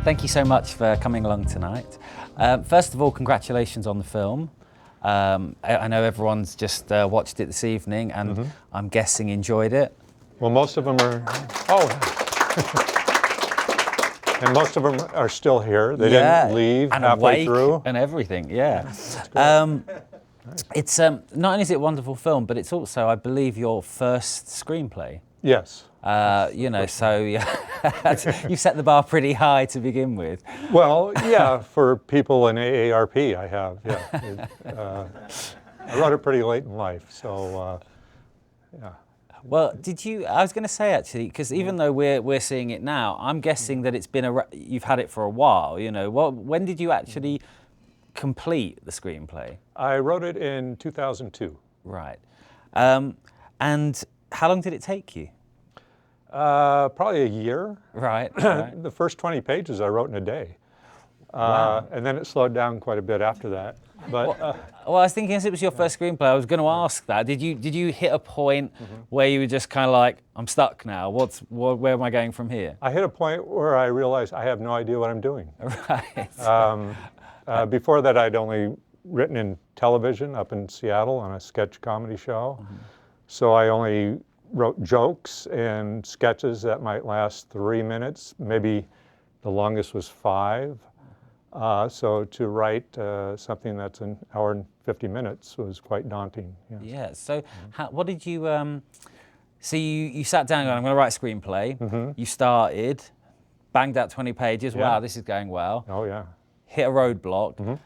Thank you so much for coming along tonight. First of all, congratulations on the film. I know everyone's just watched it this evening and I'm guessing enjoyed it. Well, most of them are, and most of them are still here. They didn't leave and halfway through. And everything, Nice. It's not only is it a wonderful film, but it's also, I believe, your first screenplay. Yes. You know, so you set the bar pretty high to begin with. Well, yeah, for people in AARP, I have, yeah. I wrote it pretty late in life, so, yeah. Well, I was going to say actually, because even though we're seeing it now, I'm guessing that it's been you've had it for a while, you know. When did you actually complete the screenplay? I wrote it in 2002. Right. And how long did it take you? Probably a year. Right. The first 20 pages I wrote in a day. Wow. And then it slowed down quite a bit after that. But well, I was thinking, as it was your first screenplay, I was going to ask that. Did you hit a point where you were just kind of like, I'm stuck now. Where am I going from here? I hit a point where I realized I have no idea what I'm doing. Right. Before that, I'd only written in television up in Seattle on a sketch comedy show. So I only wrote jokes and sketches that might last 3 minutes. Maybe the longest was 5. So to write something that's an hour and 50 minutes was quite daunting. Yes. Yeah. So what did you? So you sat down and I'm going to write a screenplay. You started, banged out 20 pages. Yeah. Wow, this is going well. Oh yeah. Hit a roadblock.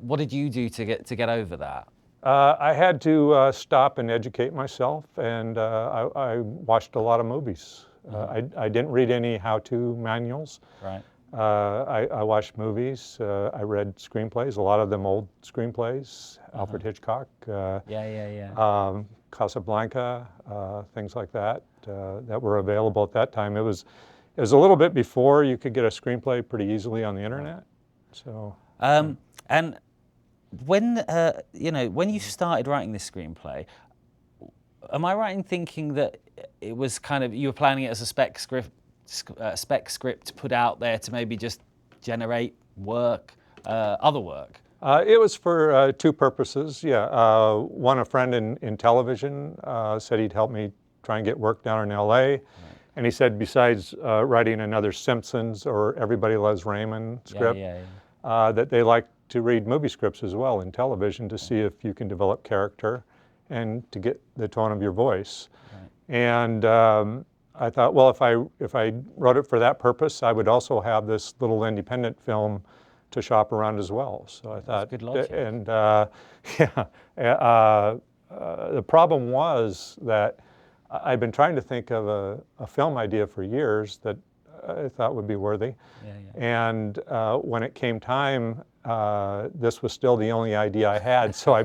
What did you do to get over that? I had to stop and educate myself, and I watched a lot of movies. I didn't read any how-to manuals. Right. I watched movies. I read screenplays, a lot of them old screenplays, Alfred Hitchcock, Casablanca, things like that that were available at that time. It was a little bit before you could get a screenplay pretty easily on the internet. So. And when when you started writing this screenplay, am I right in thinking that it was kind of you were planning it as a spec script put out there to maybe just generate work, other work? It was for 2 purposes. Yeah, one, a friend in television said he'd help me try and get work down in LA, and he said besides writing another Simpsons or Everybody Loves Raymond script, that they like to read movie scripts as well in television to see if you can develop character and to get the tone of your voice. And I thought, well, if I wrote it for that purpose, I would also have this little independent film to shop around as well. So I thought, good logic. And the problem was that I'd been trying to think of a film idea for years that I thought would be worthy. And when it came time, this was still the only idea I had, so I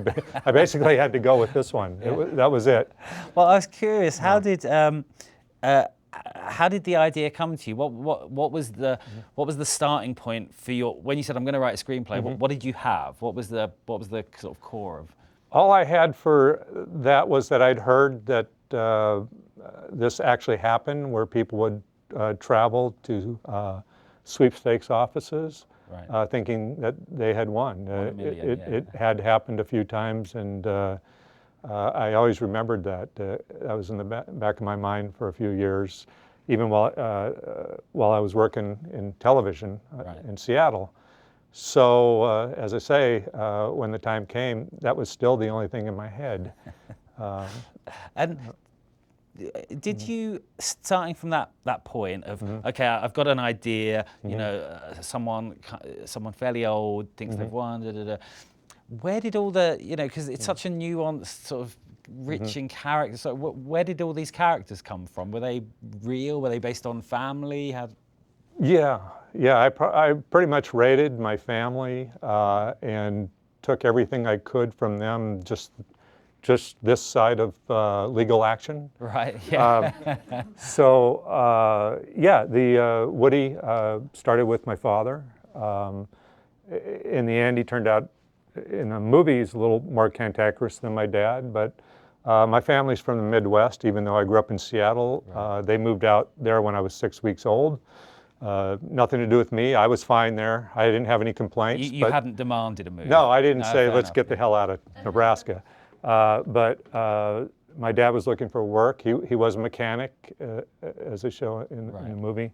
basically had to go with this one. That was it. Well, I was curious, how did the idea come to you? What was the starting point for when you said I'm going to write a screenplay? What did you have? What was the sort of core of? All I had for that was that I'd heard that this actually happened, where people would travel to sweepstakes offices. Thinking that they had won. It had happened a few times, and I always remembered that. That was in the back of my mind for a few years, even while I was working in television in Seattle. So, as I say, when the time came, that was still the only thing in my head. And did you, starting from that point of, okay, I've got an idea, you know, someone fairly old thinks they've won, where did all the, you know, because it's such a nuanced, sort of rich in character, so where did all these characters come from? Were they real? Were they based on family? Yeah, I pretty much raided my family and took everything I could from them, just this side of legal action. Right, yeah. The Woody started with my father. In the end, he turned out, in the movies, a little more cantankerous than my dad, but my family's from the Midwest, even though I grew up in Seattle. They moved out there when I was 6 weeks old. Nothing to do with me. I was fine there. I didn't have any complaints. You hadn't demanded a move. No, I didn't say, fair let's enough. get the hell out of Nebraska. But my dad was looking for work. He was a mechanic, as they show in the movie.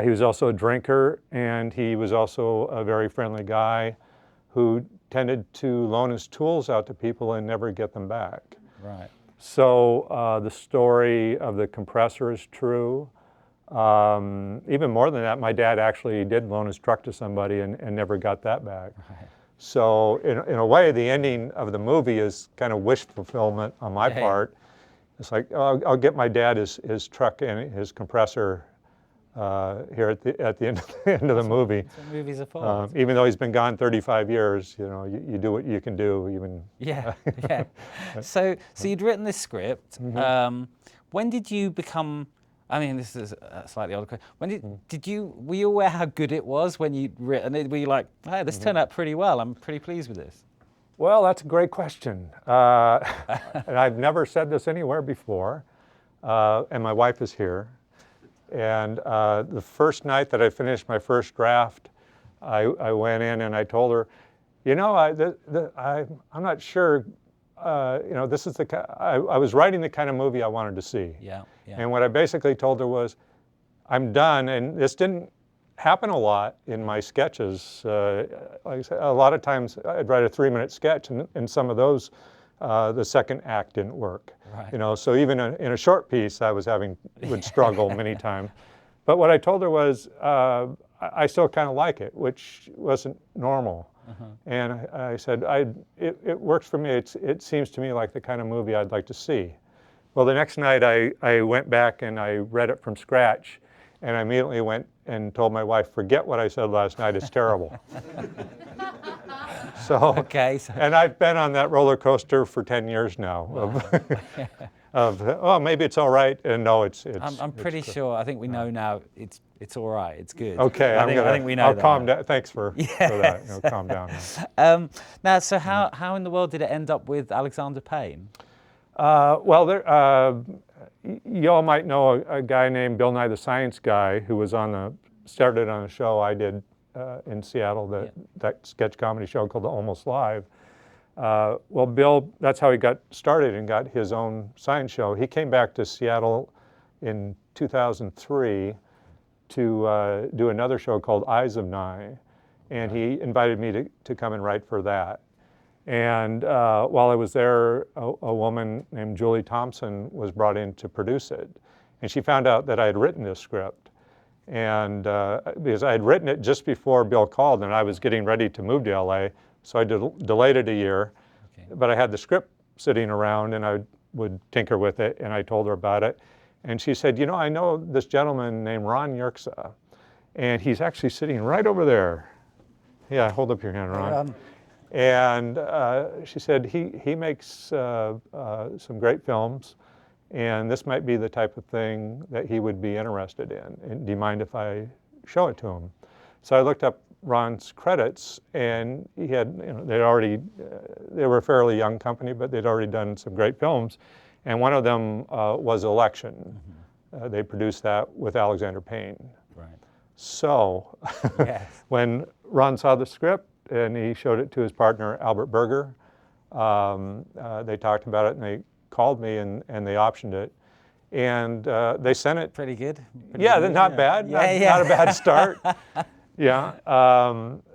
He was also a drinker, and he was also a very friendly guy who tended to loan his tools out to people and never get them back. Right. So the story of the compressor is true. Even more than that, my dad actually did loan his truck to somebody and never got that back. Right. So in a way, the ending of the movie is kind of wish fulfillment on my part. It's like, oh, I'll get my dad his truck and his compressor here at the end of the movie. That's what movies are for. Even though he's been gone 35 years, you know, you do what you can do. Even yeah. So you'd written this script. When did you become? I mean, this is a slightly older question. When were you aware how good it was when you'd written it? Were you like, hey, this turned out pretty well. I'm pretty pleased with this. Well, that's a great question. And I've never said this anywhere before. And my wife is here. And the first night that I finished my first draft, I went in and I told her, you know, I'm not sure. You know, this is I was writing the kind of movie I wanted to see. Yeah. And what I basically told her was, I'm done. And this didn't happen a lot in my sketches. Like I said, a lot of times I'd write a 3-minute sketch, and some of those, the second act didn't work. Right. You know, so even in a short piece, would struggle many times. But what I told her was, I still kind of like it, which wasn't normal. And I said, it works for me. It seems to me like the kind of movie I'd like to see. Well, the next night I went back and I read it from scratch, and I immediately went and told my wife, forget what I said last night, it's terrible. And I've been on that roller coaster for 10 years now. Wow. Oh, maybe it's all right, and no, it's. I'm pretty sure. I think we know now. It's all right. It's good. Okay, I think we know. I'll calm down. Thanks for that. You know, calm down. Now, so how in the world did it end up with Alexander Payne? Well, you all might know a guy named Bill Nye the Science Guy who was started on a show I did in Seattle, that sketch comedy show called Almost Live. Well, Bill, that's how he got started and got his own science show. He came back to Seattle in 2003 to do another show called Eyes of Nye, and he invited me to come and write for that. And while I was there, a woman named Julie Thompson was brought in to produce it, and she found out that I had written this script. And because I had written it just before Bill called, and I was getting ready to move to LA, so I delayed it a year. But I had the script sitting around, and I would tinker with it, and I told her about it. And she said, you know, I know this gentleman named Ron Yerxa, and he's actually sitting right over there. Yeah, hold up your hand, Ron. And she said, he makes some great films, and this might be the type of thing that he would be interested in. And do you mind if I show it to him? So I looked up Ron's credits, and he had, you know, they were a fairly young company, but they'd already done some great films. And one of them was Election. They produced that with Alexander Payne. Right. So when Ron saw the script and he showed it to his partner, Albert Berger, they talked about it and they called me and they optioned it. And they sent it. Pretty good. Not bad. Not a bad start.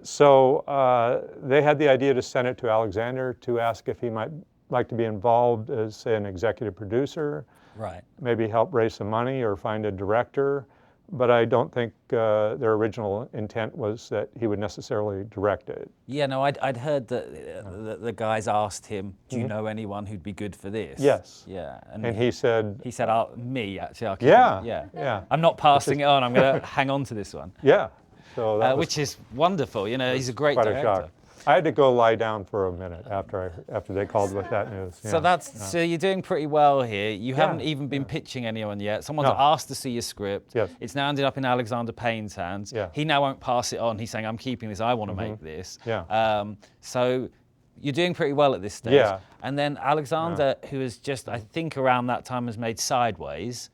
So they had the idea to send it to Alexander to ask if he might like to be involved as, say, an executive producer. Right. Maybe help raise some money or find a director. But I don't think their original intent was that he would necessarily direct it. Yeah, no, I'd heard that the guys asked him, do you know anyone who'd be good for this? Yes. Yeah. And he said... He said, me, actually. Yeah. I'm not passing it on. I'm going to hang on to this one. Yeah. So that which is wonderful. You know, he's a great director. Quite a shock. I had to go lie down for a minute after they called with that news. Yeah. So you're doing pretty well here. You haven't even been pitching anyone yet. Someone's asked to see your script. Yes. It's now ended up in Alexander Payne's hands. Yeah. He now won't pass it on. He's saying, I'm keeping this. I want to make this. Yeah. So you're doing pretty well at this stage. Yeah. And then Alexander, who has just, I think around that time, has made Sideways.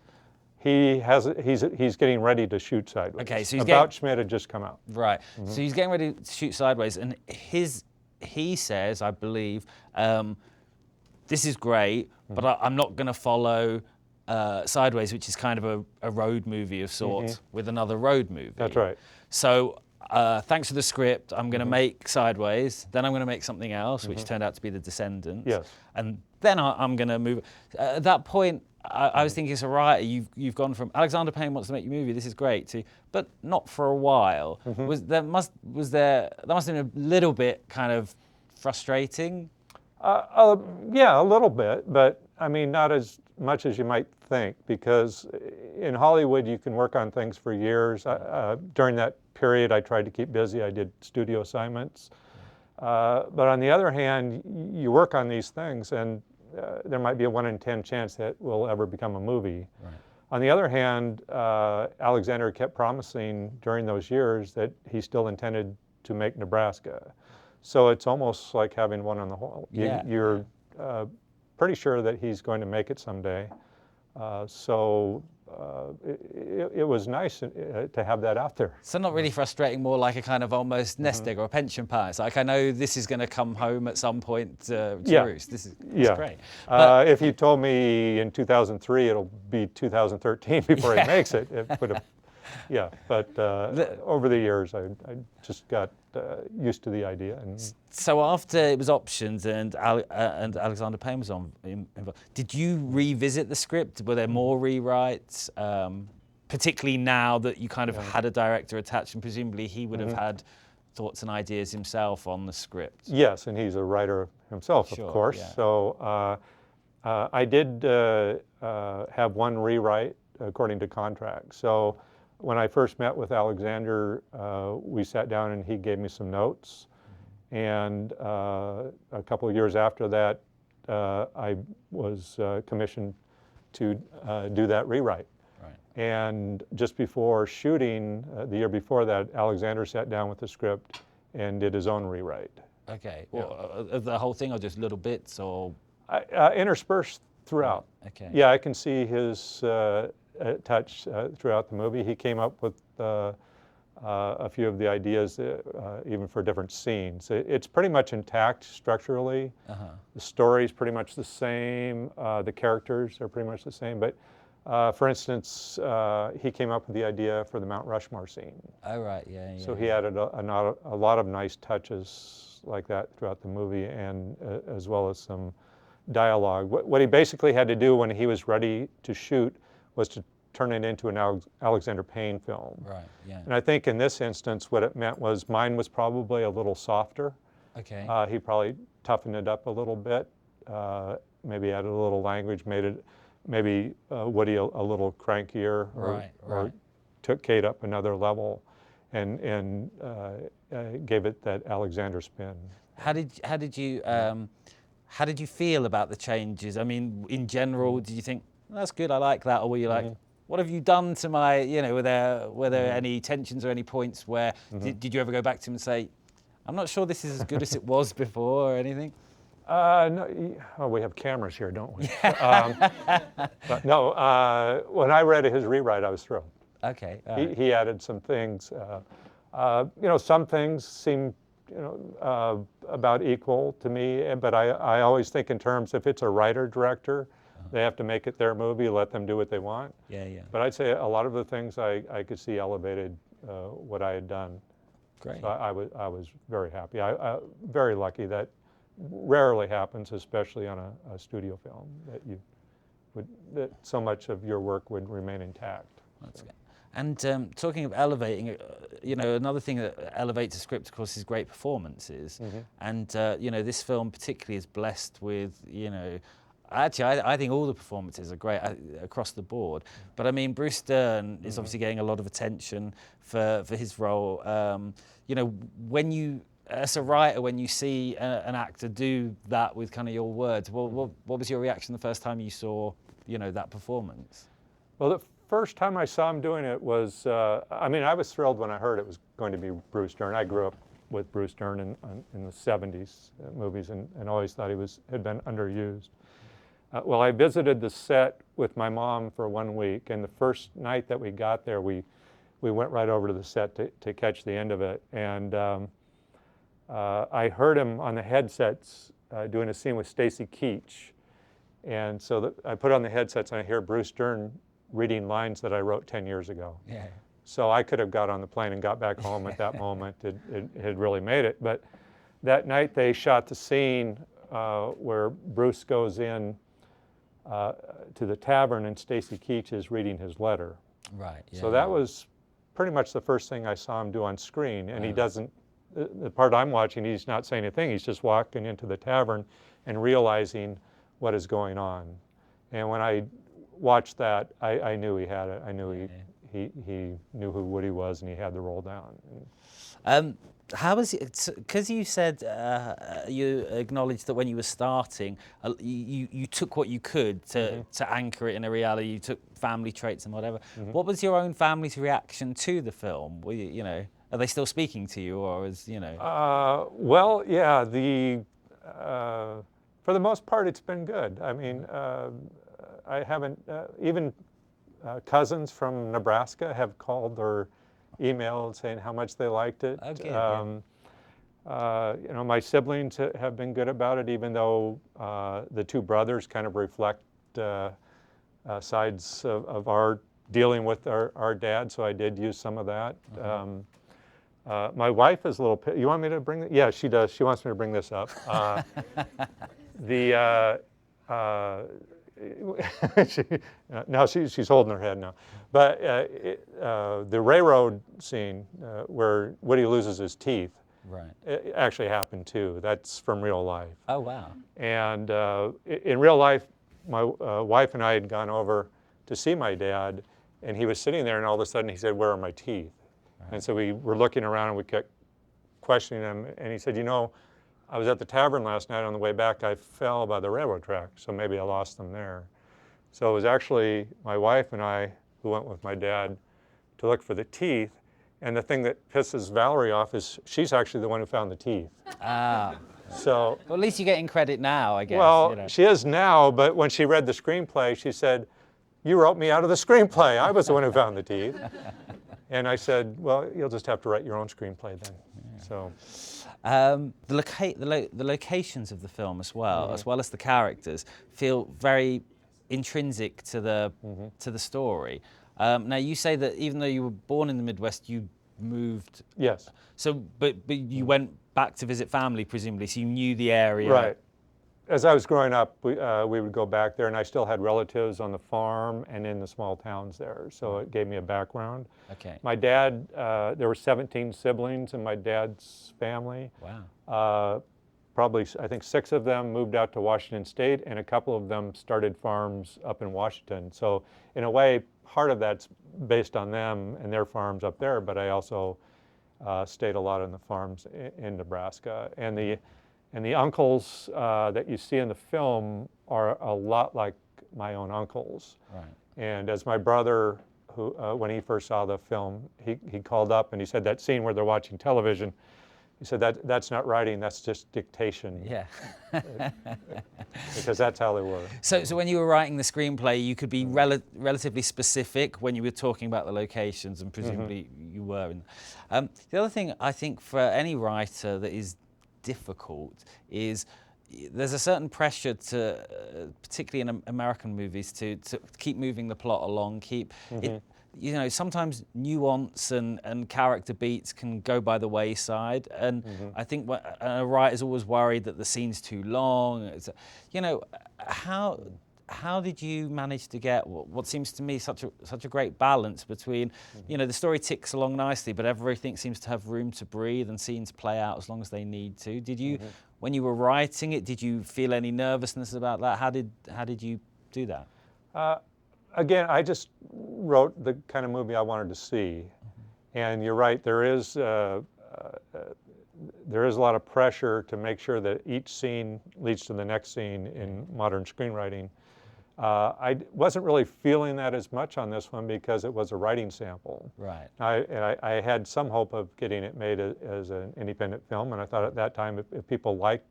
He's getting ready to shoot Sideways. Okay, so About Schmidt had just come out. Right. So he's getting ready to shoot Sideways, and he says, I believe, this is great, but I'm not going to follow Sideways, which is kind of a road movie of sorts, with another road movie. That's right. So thanks for the script, I'm going to make Sideways, then I'm going to make something else, which turned out to be The Descendants. Yes. And then I'm going to move. At that point, I was thinking, as a writer, you've gone from Alexander Payne wants to make your movie, this is great, to, but not for a while. There must have been a little bit kind of frustrating? Yeah, a little bit, but I mean, not as much as you might think, because in Hollywood you can work on things for years. During that period, I tried to keep busy. I did studio assignments. But on the other hand, you work on these things, and there might be a 1 in 10 chance that will ever become a movie. Right. On the other hand, Alexander kept promising during those years that he still intended to make Nebraska. So it's almost like having one on the wall. You're pretty sure that he's going to make it someday. It was nice to have that out there. So not really frustrating, more like a kind of almost nest egg or a pension pie. It's like, I know this is going to come home at some point to roost. This is great. But, if you told me in 2003 it'll be 2013 before he makes it, it would have. Yeah, but over the years, I just got used to the idea. And so after it was optioned and Alexander Payne was involved, did you revisit the script? Were there more rewrites? Particularly now that you kind of had a director attached, and presumably he would have had thoughts and ideas himself on the script. Yes, and he's a writer himself, of course. Yeah. So I did have one rewrite according to contract. So when I first met with Alexander, we sat down and he gave me some notes. And a couple of years after that, I was commissioned to do that rewrite. Right. And just before shooting, the year before that, Alexander sat down with the script and did his own rewrite. Okay. Well, the whole thing, or just little bits, or? Interspersed throughout. Okay. Yeah, I can see his touch throughout the movie. He came up with a few of the ideas, even for different scenes. It's pretty much intact structurally. The story's pretty much the same. The characters are pretty much the same. But for instance, he came up with the idea for the Mount Rushmore scene. Oh, right, yeah. So he added a lot of nice touches like that throughout the movie, and as well as some dialogue. What he basically had to do when he was ready to shoot was to turn it into an Alexander Payne film. Right, yeah. And I think in this instance, what it meant was mine was probably a little softer. Okay. He probably toughened it up a little bit, maybe added a little language, made it maybe Woody a little crankier, or took Kate up another level, and gave it that Alexander spin. How did you feel about the changes? I mean, in general, did you think, that's good, I like that, or were you like, what have you done to my, were there any tensions or any points where, did you ever go back to him and say, I'm not sure this is as good as it was before, or anything? No, we have cameras here, don't we? But no, when I read his rewrite, I was thrilled. Okay. He added some things. Some things seem, about equal to me, but I always think in terms, if it's a writer-director, they have to make it their movie, let them do what they want. Yeah, yeah. But I'd say a lot of the things I could see elevated what I had done. Great. So I was very happy. I very lucky. That rarely happens, especially on a studio film, that so much of your work would remain intact. That's good. And talking of elevating, another thing that elevates a script, of course, is great performances. And this film particularly is blessed with, actually, I think all the performances are great across the board. But I mean, Bruce Dern is obviously getting a lot of attention for his role. When you, as a writer, when you see an actor do that with kind of your words, what was your reaction the first time you saw, that performance? Well, the first time I saw him doing it was, I was thrilled when I heard it was going to be Bruce Dern. I grew up with Bruce Dern in the 70s movies and always thought he had been underused. Well, I visited the set with my mom for 1 week, and the first night that we got there, we went right over to the set to catch the end of it. And I heard him on the headsets doing a scene with Stacy Keach. And so I put on the headsets and I hear Bruce Dern reading lines that I wrote 10 years ago. Yeah. So I could have got on the plane and got back home at that moment. It had really made it. But that night they shot the scene where Bruce goes in to the tavern and Stacy Keach is reading his letter. Right. Yeah, So that was pretty much the first thing I saw him do on screen. And he doesn't, the part I'm watching, he's not saying anything. He's just walking into the tavern and realizing what is going on. And when I watched that, I knew he had it. I knew he knew who Woody was and he had the role down. How was it? Because you said you acknowledged that when you were starting, you took what you could to anchor it in a reality. You took family traits and whatever. What was your own family's reaction to the film? Were you know, are they still speaking to you, or is Well, yeah. For the most part, it's been good. I mean, I haven't even cousins from Nebraska have called or emailed saying how much they liked it. Okay, you know, my siblings have been good about it, even though the two brothers kind of reflect sides of our dealing with our dad, so I did use some of that. My wife is a little, you want me to bring it? Yeah, she does. She wants me to bring this up. Now she's holding her head now. But the railroad scene where Woody loses his teeth, right? It actually happened too. That's from real life. Oh wow! And in real life, my wife and I had gone over to see my dad, and he was sitting there, and all of a sudden he said, "Where are my teeth?" Right. And so we were looking around, and we kept questioning him, and he said, "You know, I was at the tavern last night. On the way back, I fell by the railroad track, so maybe I lost them there." So it was actually my wife and I who went with my dad to look for the teeth. And the thing that pisses Valerie off is she's actually the one who found the teeth. Ah. So. Well, at least you're getting credit now, I guess. Well, you know. She is now, but when she read the screenplay, she said, "You wrote me out of the screenplay. I was the one who found the teeth." And I said, "Well, you'll just have to write your own screenplay then." Yeah. So. The locations of the film as well as the characters, feel very intrinsic to the story. Now you say that even though you were born in the Midwest, you moved. Yes. So, but you went back to visit family, presumably, so you knew the area. Right. As I was growing up, we would go back there, and I still had relatives on the farm and in the small towns there, so it gave me a background. Okay. My dad, there were 17 siblings in my dad's family. Wow. Probably, I think 6 of them moved out to Washington State, and a couple of them started farms up in Washington. So in a way, part of that's based on them and their farms up there, but I also stayed a lot on the farms in Nebraska. And the uncles that you see in the film are a lot like my own uncles. Right. And as my brother, who when he first saw the film, he called up and he said, that scene where they're watching television, he said, that's not writing, that's just dictation. Yeah. Because that's how they were. So when you were writing the screenplay, you could be relatively specific when you were talking about the locations, and presumably you were. The other thing I think for any writer that is difficult is there's a certain pressure to, particularly in American movies, to keep moving the plot along, it, you know, sometimes nuance and character beats can go by the wayside, and I think a writer's always worried that the scene's too long. You know, how did you manage to get what seems to me such a great balance between, you know, the story ticks along nicely, but everything seems to have room to breathe and scenes play out as long as they need to? Did you, when you were writing it, did you feel any nervousness about that? How did you do that? Again, I just wrote the kind of movie I wanted to see, and you're right. There is a lot of pressure to make sure that each scene leads to the next scene in modern screenwriting. I wasn't really feeling that as much on this one because it was a writing sample. Right. I had some hope of getting it made as an independent film, and I thought at that time if people like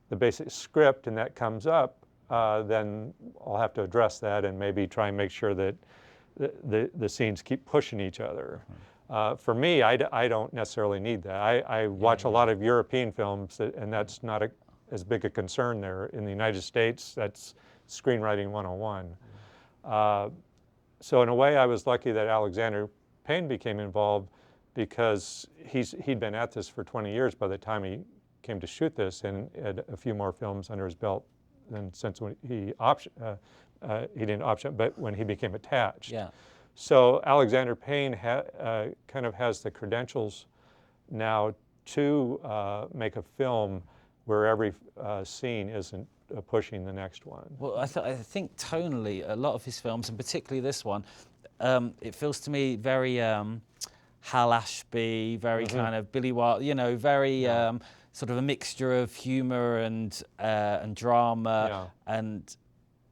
the basic script and that comes up, then I'll have to address that and maybe try and make sure that the scenes keep pushing each other. For me, I don't necessarily need that. I watch a lot of European films, and that's not as big a concern there. In the United States, that's screenwriting 101. So in a way, I was lucky that Alexander Payne became involved, because he'd been at this for 20 years by the time he came to shoot this, and had a few more films under his belt than since when he didn't option, but when he became attached. Yeah. So Alexander Payne kind of has the credentials now to make a film where every scene isn't pushing the next one. Well, I think tonally, a lot of his films, and particularly this one, it feels to me very Hal Ashby, very kind of Billy Wilder, you know, very sort of a mixture of humor and drama, and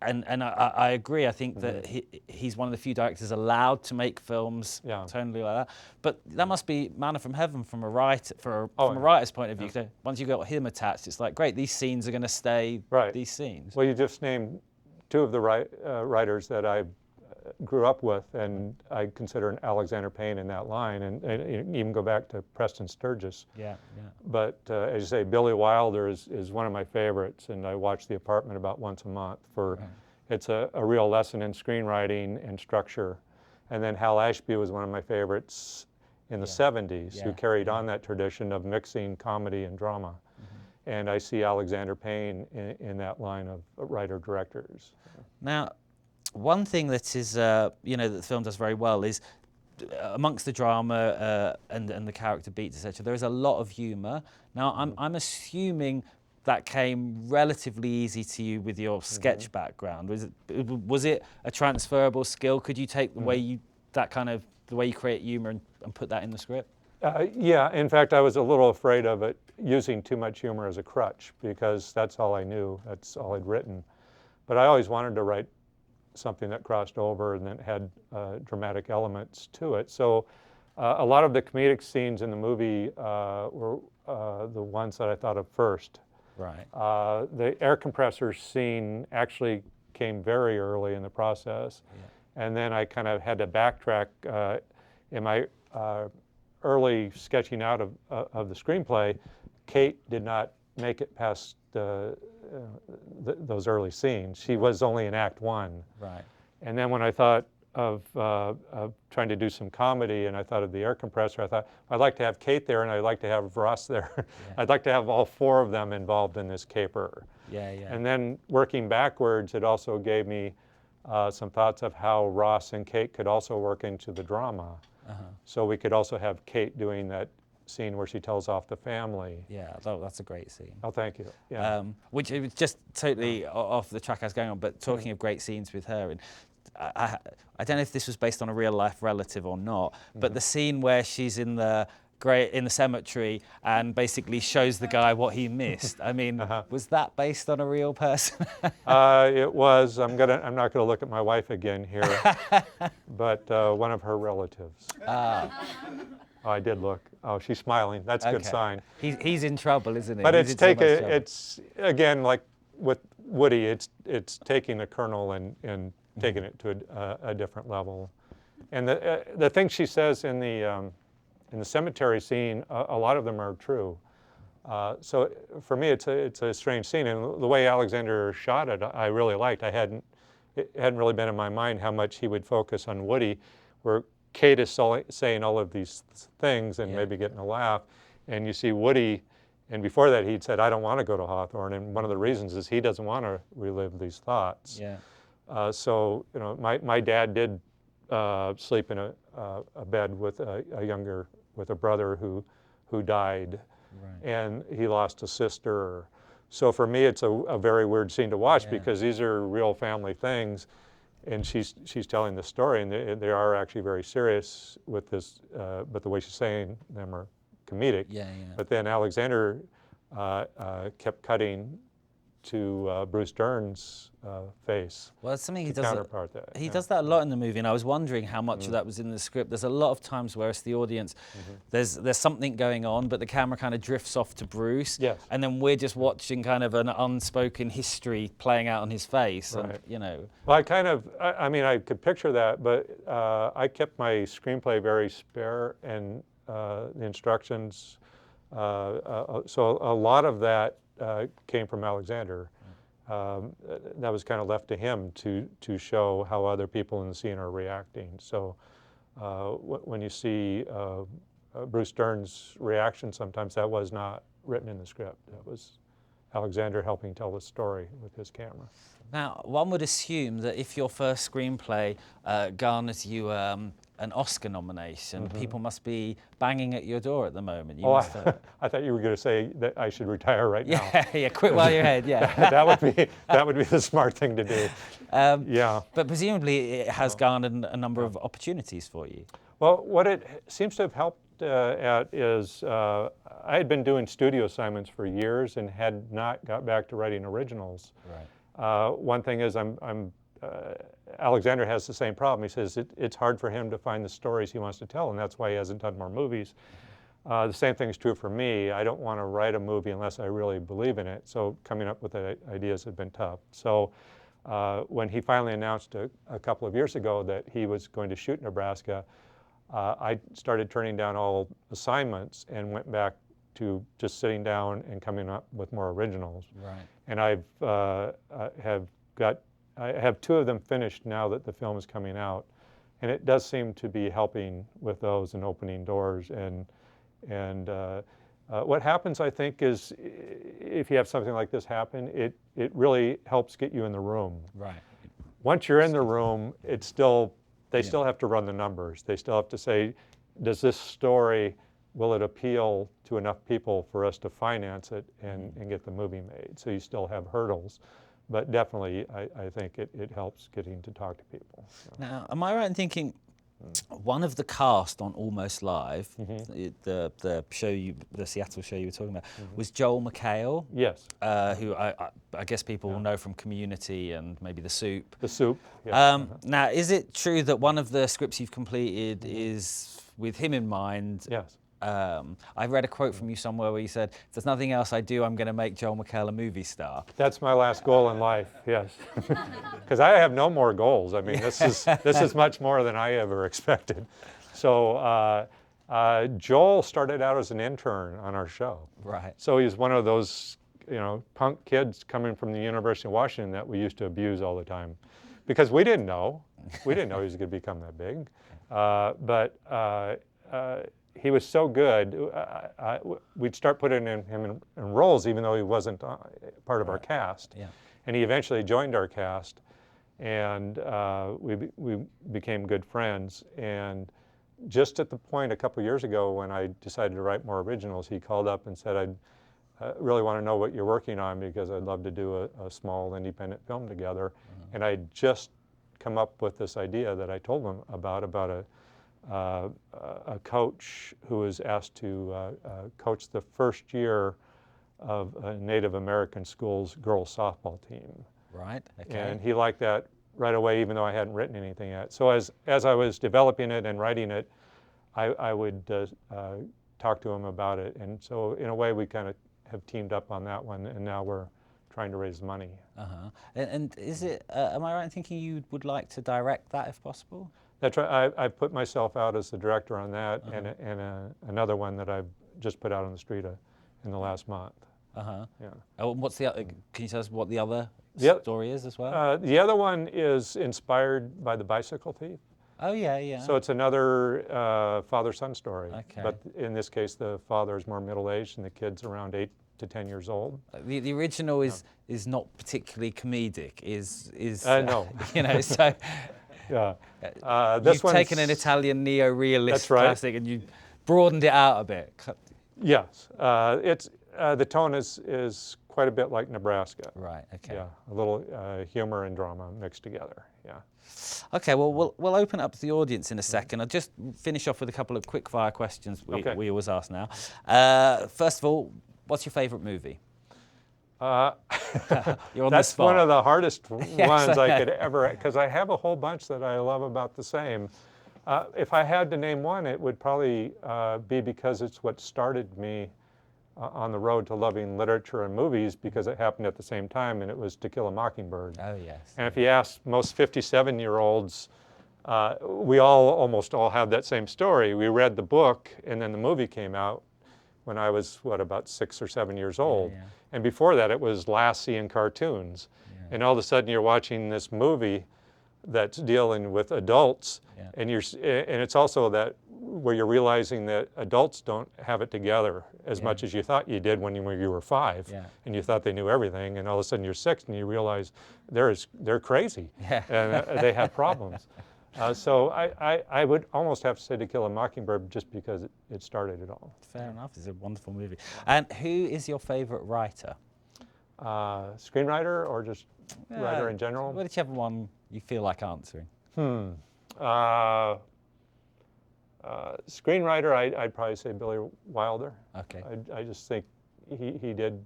I agree. I think that he's one of the few directors allowed to make films tonally like that. But that must be manna from heaven from a writer, from a writer's point of view. So once you got him attached, it's like, great, these scenes are going to stay these scenes. Well, you just named two of the writers that I grew up with, and I consider Alexander Payne in that line, and even go back to Preston Sturges. Yeah. But as you say, Billy Wilder is one of my favorites, and I watch The Apartment about once a month. It's a real lesson in screenwriting and structure. And then Hal Ashby was one of my favorites in the 70s, who carried on that tradition of mixing comedy and drama. And I see Alexander Payne in that line of writer-directors. Now, one thing that is, you know, that the film does very well is, amongst the drama and the character beats, etc., there is a lot of humor. Now, I'm assuming that came relatively easy to you with your sketch background. Was it a transferable skill? Could you take the way you create humor and put that in the script? Yeah, in fact, I was a little afraid of it using too much humor as a crutch, because that's all I knew, that's all I'd written. But I always wanted to write something that crossed over and then had dramatic elements to it. So a lot of the comedic scenes in the movie were the ones that I thought of first. Right. The air compressor scene actually came very early in the process. And then I kind of had to backtrack in my early sketching out of the screenplay. Kate did not make it past those early scenes. She was only in Act 1. Right. And then when I thought of trying to do some comedy, and I thought of the air compressor, I thought, I'd like to have Kate there, and I'd like to have Ross there. I'd like to have all four of them involved in this caper. And then working backwards, it also gave me some thoughts of how Ross and Kate could also work into the drama. So we could also have Kate doing that scene where she tells off the family. Yeah, that's a great scene. Oh, thank you. Yeah. Which it was just totally off the track I was going on, but talking of great scenes with her, and I don't know if this was based on a real life relative or not, but the scene where she's in the cemetery and basically shows the guy what he missed. I mean, was that based on a real person? It was. I'm not gonna look at my wife again here, but one of her relatives. Oh, I did look. Oh, she's smiling. That's a good sign. He's in trouble, isn't he? But it's again, like with Woody, it's taking the kernel and taking it to a different level. And the things she says in the cemetery scene, a lot of them are true. So for me, it's a strange scene, and the way Alexander shot it, I really liked. It hadn't really been in my mind how much he would focus on Woody, where Kate is saying all of these things and maybe getting a laugh, and you see Woody, and before that he'd said, I don't want to go to Hawthorne, and one of the reasons is he doesn't want to relive these thoughts. So you know, my dad did sleep in a bed with a brother who died, and he lost a sister. So for me, it's a very weird scene to watch because these are real family things. And she's telling the story, and they are actually very serious with this, but the way she's saying them are comedic. But then Alexander kept cutting to Bruce Dern's face. Well, it's something he does. Counterpart that. He does that a lot in the movie, and I was wondering how much of that was in the script. There's a lot of times where it's the audience, there's something going on, but the camera kind of drifts off to Bruce, and then we're just watching kind of an unspoken history playing out on his face, and you know. Well, I mean, I could picture that, but I kept my screenplay very spare, and the instructions. So a lot of that came from Alexander. That was kind of left to him to show how other people in the scene are reacting. So when you see Bruce Dern's reaction, sometimes that was not written in the script. That was Alexander helping tell the story with his camera. Now, one would assume that if your first screenplay garners you an Oscar nomination, people must be banging at your door at the moment. You must have... I thought you were going to say that I should retire right now. Yeah, quit while you're ahead. Yeah, that would be the smart thing to do. Yeah. But presumably, it has garnered a number of opportunities for you. Well, what it seems to have helped at is I had been doing studio assignments for years and had not got back to writing originals. Right. One thing is Alexander has the same problem. He says it's hard for him to find the stories he wants to tell, and that's why he hasn't done more movies. The same thing is true for me. I don't want to write a movie unless I really believe in it, so coming up with ideas has been tough. So when he finally announced a couple of years ago that he was going to shoot Nebraska, I started turning down all assignments and went back to just sitting down and coming up with more originals. Right. And I have two of them finished now that the film is coming out, and it does seem to be helping with those and opening doors. And what happens, I think, is if you have something like this happen, it really helps get you in the room. Right. Once you're in the room, they still have to run the numbers. They still have to say, does this story, will it appeal to enough people for us to finance it and get the movie made? So you still have hurdles. But definitely, I think it helps getting to talk to people. So. Now, am I right in thinking one of the cast on Almost Live, the Seattle show you were talking about, was Joel McHale? Yes. Who I guess people will know from Community and maybe The Soup. The Soup. Yes. Now, is it true that one of the scripts you've completed is with him in mind? Yes. I read a quote from you somewhere where you said, if there's nothing else I do, I'm going to make Joel McHale a movie star. That's my last goal in life, yes. Because I have no more goals. I mean, this is much more than I ever expected. So Joel started out as an intern on our show. Right. So he's one of those, punk kids coming from the University of Washington that we used to abuse all the time. Because we didn't know. We didn't know he was going to become that big. But he was so good, we'd start putting him in roles even though he wasn't part of our cast. Yeah. And he eventually joined our cast, and we became good friends. And just at the point a couple years ago when I decided to write more originals, he called up and said, I really want to know what you're working on because I'd love to do a small independent film together. And I just come up with this idea that I told him about a coach who was asked to coach the first year of a Native American school's girls softball team. Right, okay. And he liked that right away, even though I hadn't written anything yet. So as I was developing it and writing it, I would talk to him about it. And so in a way, we kind of have teamed up on that one, and now we're trying to raise money. And is it, am I right in thinking you would like to direct that if possible? That's right. I put myself out as the director on that, and another one that I've just put out on the street in the last month. Yeah. Oh, what's the other? Can you tell us what the other story is as well? The other one is inspired by The Bicycle Thief. Oh yeah, yeah. So it's another father-son story. Okay. But in this case, the father is more middle-aged, and the kid's around 8 to 10 years old. The original is not particularly comedic. No. So. Yeah. You've taken an Italian neo-realist classic and you broadened it out a bit. Yes. The tone is quite a bit like Nebraska. Right, okay. Yeah, a little humor and drama mixed together, yeah. Okay, well, we'll open up to the audience in a second. I'll just finish off with a couple of quick-fire questions we always ask now. First of all, what's your favourite movie? You're on the That's spot. one of the hardest ones Yes. I could ever, because I have a whole bunch that I love about the same. If I had to name one, it would probably be because it's what started me on the road to loving literature and movies, because it happened at the same time, and it was To Kill a Mockingbird. Oh, yes. And if you ask most 57-year-olds, we almost all have that same story. We read the book, and then the movie came out when I was, about 6 or 7 years old. Yeah. And before that, it was Lassie and cartoons. Yeah. And all of a sudden, you're watching this movie that's dealing with adults, Yeah. and it's also that where you're realizing that adults don't have it together as Yeah. much as you thought you did when you were 5, Yeah. and you thought they knew everything, and all of a sudden you're 6 and you realize they're crazy, Yeah. and they have problems. So I would almost have to say To Kill a Mockingbird, just because it started it all. Fair enough. It's a wonderful movie. And who is your favorite writer? Screenwriter, or just writer in general? Whichever one you feel like answering. Screenwriter, I'd probably say Billy Wilder. Okay. I just think he did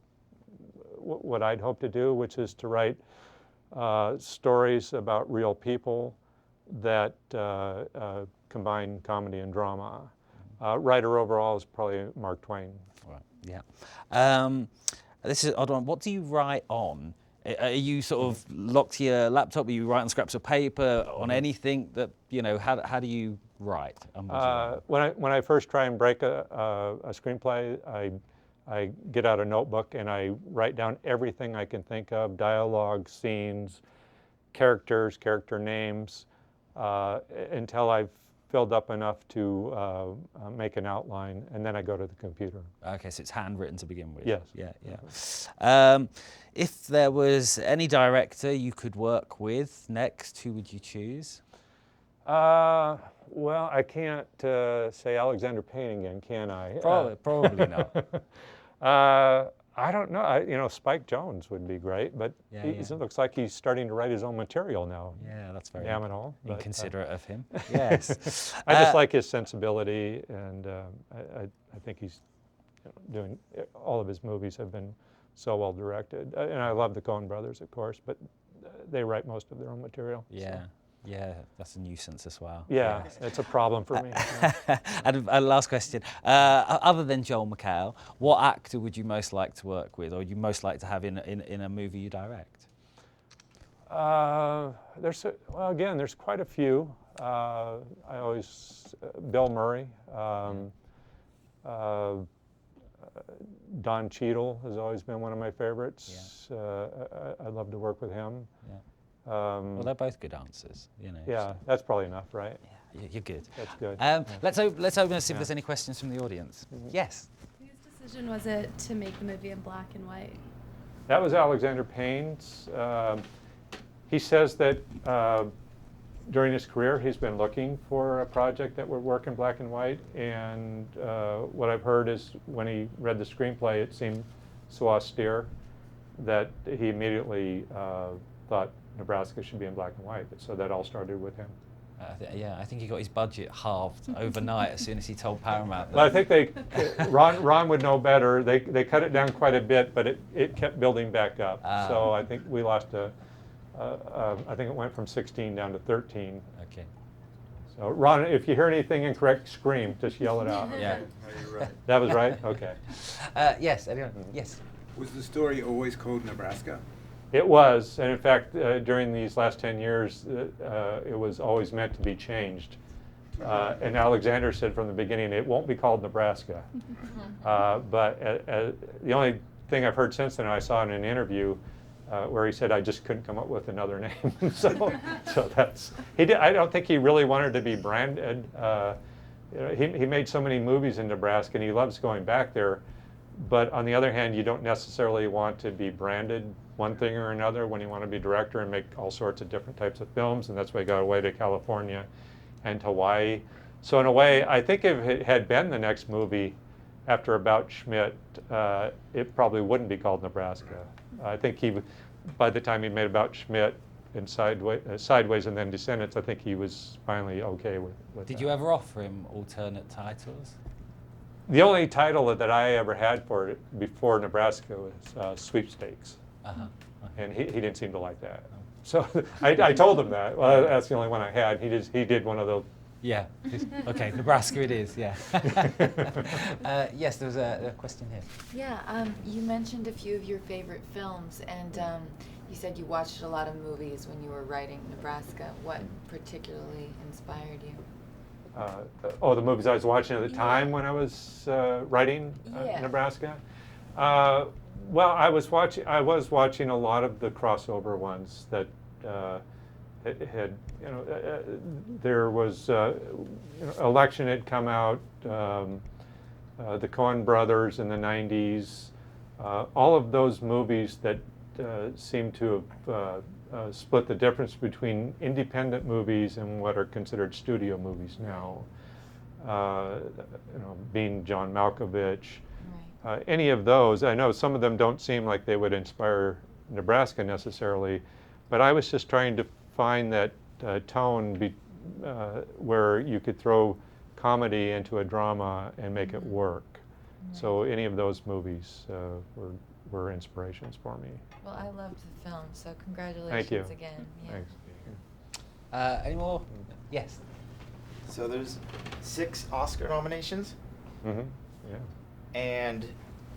what I'd hoped to do, which is to write stories about real people that combine comedy and drama. Writer overall is probably Mark Twain. Right. Yeah. This is an odd one. What do you write on? Are you sort of locked to your laptop? Are you writing scraps of paper on anything that, how do you write? When I first try and break a screenplay, I get out a notebook and I write down everything I can think of: dialogue, scenes, characters, character names, until I've filled up enough to make an outline, and then I go to the computer. Okay, so it's handwritten to begin with. Yes. Yeah. If there was any director you could work with next, who would you choose? Well, I can't say Alexander Payne again, can I? Probably not. I don't know. Spike Jonze would be great, but it looks like he's starting to write his own material now. Yeah, that's very Damn it all. inconsiderate of him. Yes. I just like his sensibility, and I think he's doing, all of his movies have been so well directed. And I love the Coen brothers, of course, but they write most of their own material. Yeah. So. Yeah, that's a nuisance as well. Yeah, it's a problem for me. And last question. Other than Joel McHale, what actor would you most like to work with, or would you most like to have in a movie you direct? There's quite a few. Bill Murray, Don Cheadle has always been one of my favorites. I'd love to work with him. Yeah. Well, they're both good answers, Yeah, that's probably enough, right? Yeah, you're good. That's good. Let's open and see if there's any questions from the audience. Yes. Whose decision was it to make the movie in black and white? That was Alexander Payne's. He says that during his career, he's been looking for a project that would work in black and white, and what I've heard is when he read the screenplay, it seemed so austere that he immediately thought Nebraska should be in black and white. So that all started with him. I think he got his budget halved overnight as soon as he told Paramount. Well, I think Ron would know better. They cut it down quite a bit, but it kept building back up. So I think we lost I think it went from 16 down to 13. Okay. So Ron, if you hear anything incorrect, scream. Just yell it out. Yeah. You're right. That was right? Okay. Yes, anyone? Yes. Was the story always called Nebraska? It was, and in fact, during these last 10 years, it was always meant to be changed. And Alexander said from the beginning, it won't be called Nebraska. But the only thing I've heard since then, I saw in an interview where he said, I just couldn't come up with another name. so that's, I don't think he really wanted to be branded. He made so many movies in Nebraska, and he loves going back there. But on the other hand, you don't necessarily want to be branded one thing or another when you want to be director and make all sorts of different types of films, and that's why he got away to California and Hawaii. So in a way, I think if it had been the next movie after About Schmidt, it probably wouldn't be called Nebraska. I think by the time he made About Schmidt and Sideways and then Descendants, I think he was finally okay with Did that. you ever offer him alternate titles? The only title that I ever had for it before Nebraska was Sweepstakes. And he didn't seem to like that. So I told him that. Well, that's the only one I had. He did one of those. Yeah. Okay, Nebraska it is. Yeah. Yes, there was a question here. Yeah, you mentioned a few of your favorite films, and you said you watched a lot of movies when you were writing Nebraska. What particularly inspired you? The movies I was watching at the time when I was writing Nebraska. Well, I was watching a lot of the crossover ones that had, there was, Election had come out, the Coen brothers in the 90s, all of those movies that seem to have split the difference between independent movies and what are considered studio movies now. Being John Malkovich, any of those. I know some of them don't seem like they would inspire Nebraska necessarily, but I was just trying to find that tone where you could throw comedy into a drama and make it work. So any of those movies were inspirations for me. Well, I loved the film, so congratulations Thank you. again. Yeah. Thanks. Any more? Yes. So there's 6 Oscar nominations. Mm-hmm. Yeah. And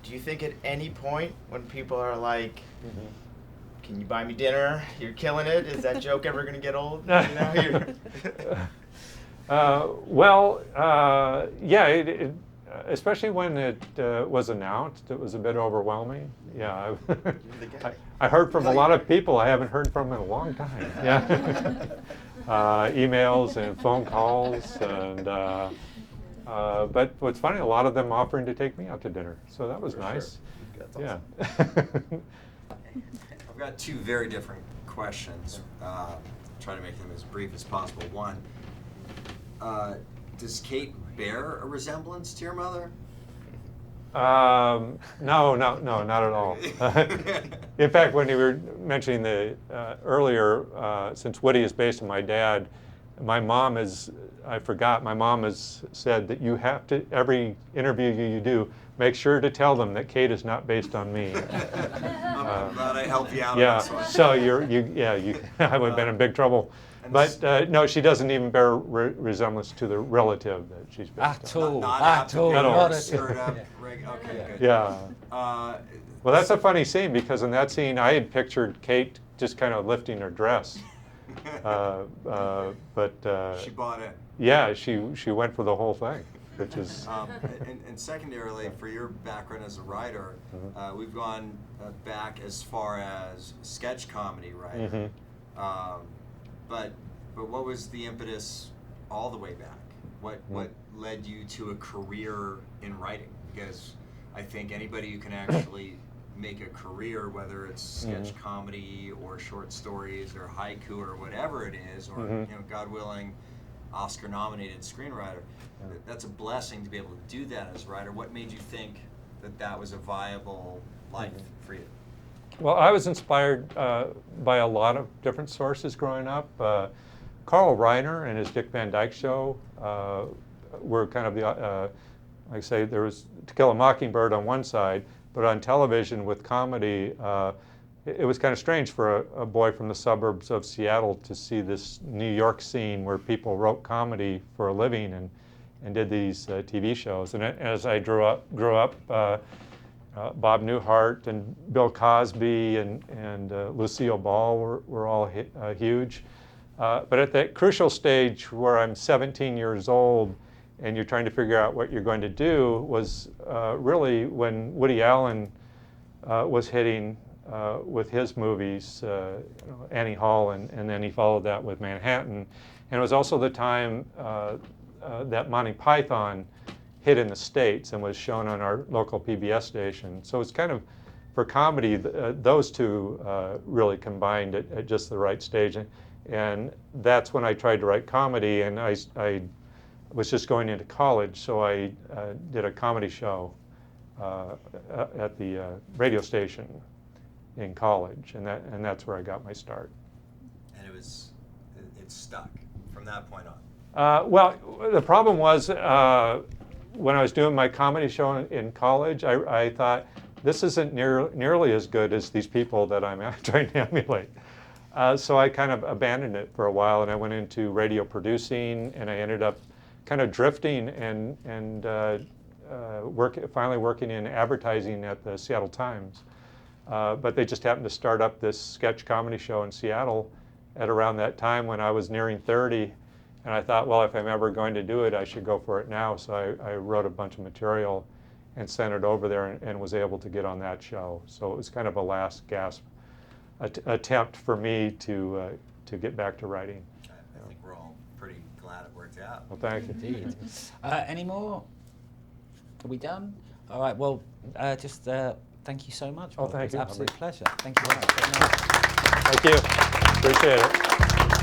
do you think at any point when people are like, can you buy me dinner? You're killing it. Is that joke ever going to get old? Yeah, especially when it was announced, it was a bit overwhelming. Yeah, I heard from a lot of people I haven't heard from in a long time. Yeah, emails and phone calls, and but what's funny, a lot of them offering to take me out to dinner, so that was nice. Sure. That's awesome. Yeah. I've got 2 very different questions. Try to make them as brief as possible. One, does Kate bear a resemblance to your mother? No, not at all. In fact, when you were mentioning the earlier, since Woody is based on my dad, my mom has said that you have to, every interview you do, make sure to tell them that Kate is not based on me. I'm glad I helped you out. Yeah, on this one. so I would have been in big trouble. But no, she doesn't even bear resemblance to the relative that she's based on. Not all. stirred up. Okay, good. Yeah. Well, that's a funny scene, because in that scene I had pictured Kate just kind of lifting her dress. But she bought it. Yeah, she went for the whole thing, which is. And secondarily, for your background as a writer, we've gone back as far as sketch comedy writer. But what was the impetus all the way back? What led you to a career in writing? Because I think anybody who can actually make a career, whether it's sketch comedy or short stories or haiku or whatever it is, or God willing, Oscar-nominated screenwriter, that's a blessing to be able to do that as a writer. What made you think that was a viable life for you? Well, I was inspired by a lot of different sources growing up. Carl Reiner and his Dick Van Dyke Show were kind of the, like I say, there was To Kill a Mockingbird on one side, but on television with comedy, it was kind of strange for a boy from the suburbs of Seattle to see this New York scene where people wrote comedy for a living and did these TV shows. And as I grew up, Bob Newhart and Bill Cosby and Lucille Ball were all huge. But at that crucial stage where I'm 17 years old and you're trying to figure out what you're going to do was really when Woody Allen was hitting with his movies, Annie Hall, and then he followed that with Manhattan. And it was also the time that Monty Python hit in the States and was shown on our local PBS station. So it's kind of, for comedy, those two really combined at just the right stage. And that's when I tried to write comedy, and I was just going into college, so I did a comedy show at the radio station in college, and that's where I got my start. And it stuck from that point on. Well, the problem was when I was doing my comedy show in college, I thought, this isn't nearly as good as these people that I'm trying to emulate. So I kind of abandoned it for a while, and I went into radio producing, and I ended up kind of drifting and finally working in advertising at the Seattle Times. But they just happened to start up this sketch comedy show in Seattle at around that time when I was nearing 30. And I thought, well, if I'm ever going to do it, I should go for it now. So I wrote a bunch of material and sent it over there and was able to get on that show. So it was kind of a last gasp attempt for me to get back to writing. I think we're all pretty glad it worked out. Well, thank you. Indeed. Any more? Are we done? All right. Well, just thank you so much. Oh, Bob. thank It's you, an absolute Albert. pleasure. Thank you very much. Thank you. Appreciate it.